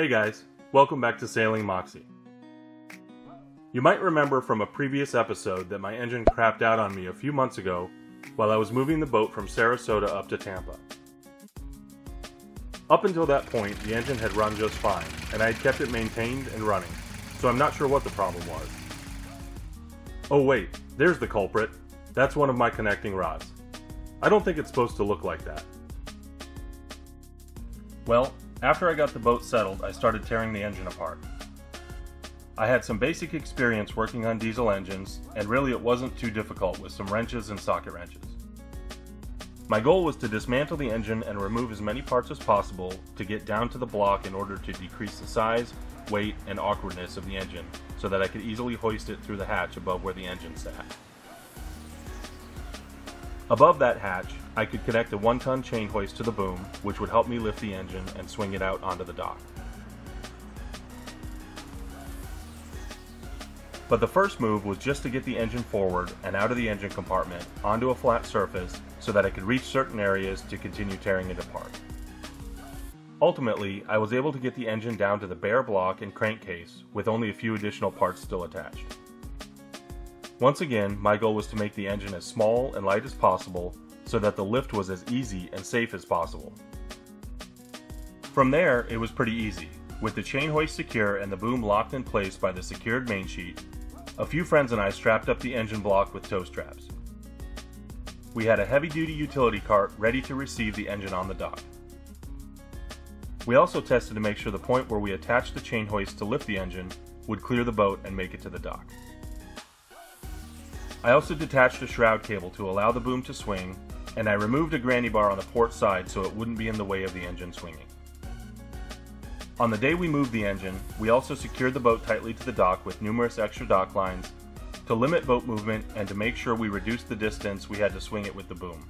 Hey guys, welcome back to Sailing Moxie. You might remember from a previous episode that my engine crapped out on me a few months ago while I was moving the boat from Sarasota up to Tampa. Up until that point, the engine had run just fine, and I had kept it maintained and running, so I'm not sure what the problem was. Oh wait, there's the culprit. That's one of my connecting rods. I don't think it's supposed to look like that. Well, after I got the boat settled, I started tearing the engine apart. I had some basic experience working on diesel engines, and really it wasn't too difficult with some wrenches and socket wrenches. My goal was to dismantle the engine and remove as many parts as possible to get down to the block in order to decrease the size, weight, and awkwardness of the engine so that I could easily hoist it through the hatch above where the engine sat. Above that hatch, I could connect a 1-ton chain hoist to the boom, which would help me lift the engine and swing it out onto the dock. But the first move was just to get the engine forward and out of the engine compartment onto a flat surface so that I could reach certain areas to continue tearing it apart. Ultimately, I was able to get the engine down to the bare block and crankcase with only a few additional parts still attached. Once again, my goal was to make the engine as small and light as possible so that the lift was as easy and safe as possible. From there, it was pretty easy. With the chain hoist secure and the boom locked in place by the secured main sheet, a few friends and I strapped up the engine block with tow straps. We had a heavy-duty utility cart ready to receive the engine on the dock. We also tested to make sure the point where we attached the chain hoist to lift the engine would clear the boat and make it to the dock. I also detached a shroud cable to allow the boom to swing, and I removed a granny bar on the port side so it wouldn't be in the way of the engine swinging. On the day we moved the engine, we also secured the boat tightly to the dock with numerous extra dock lines to limit boat movement and to make sure we reduced the distance we had to swing it with the boom.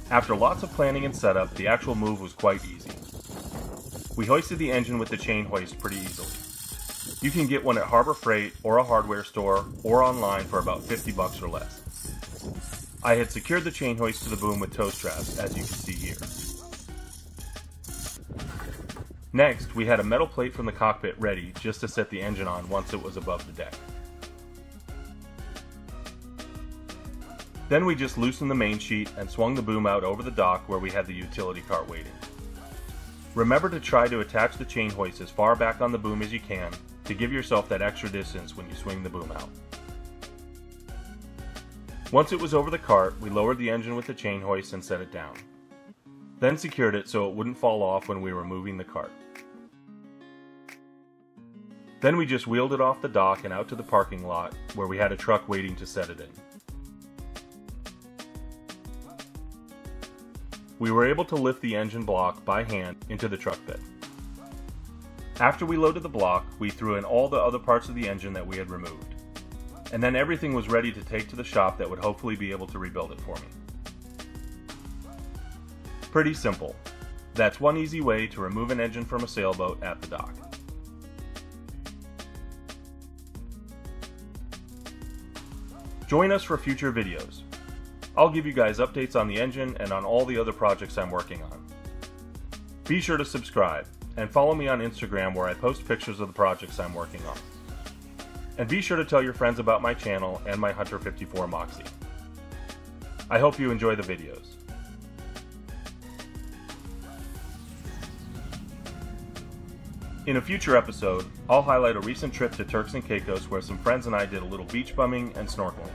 After lots of planning and setup, the actual move was quite easy. We hoisted the engine with the chain hoist pretty easily. You can get one at Harbor Freight or a hardware store or online for about $50 or less. I had secured the chain hoist to the boom with tow straps, as you can see here. Next, we had a metal plate from the cockpit ready just to set the engine on once it was above the deck. Then we just loosened the main sheet and swung the boom out over the dock where we had the utility cart waiting. Remember to try to attach the chain hoist as far back on the boom as you can to give yourself that extra distance when you swing the boom out. Once it was over the cart, we lowered the engine with the chain hoist and set it down. Then secured it so it wouldn't fall off when we were moving the cart. Then we just wheeled it off the dock and out to the parking lot where we had a truck waiting to set it in. We were able to lift the engine block by hand into the truck bed. After we loaded the block, we threw in all the other parts of the engine that we had removed. And then everything was ready to take to the shop that would hopefully be able to rebuild it for me. Pretty simple. That's one easy way to remove an engine from a sailboat at the dock. Join us for future videos. I'll give you guys updates on the engine and on all the other projects I'm working on. Be sure to subscribe and follow me on Instagram where I post pictures of the projects I'm working on. And be sure to tell your friends about my channel and my Hunter 54 Moxie. I hope you enjoy the videos. In a future episode, I'll highlight a recent trip to Turks and Caicos where some friends and I did a little beach bumming and snorkeling.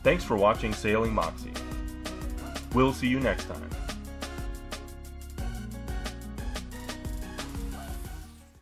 Thanks for watching Sailing Moxie. We'll see you next time.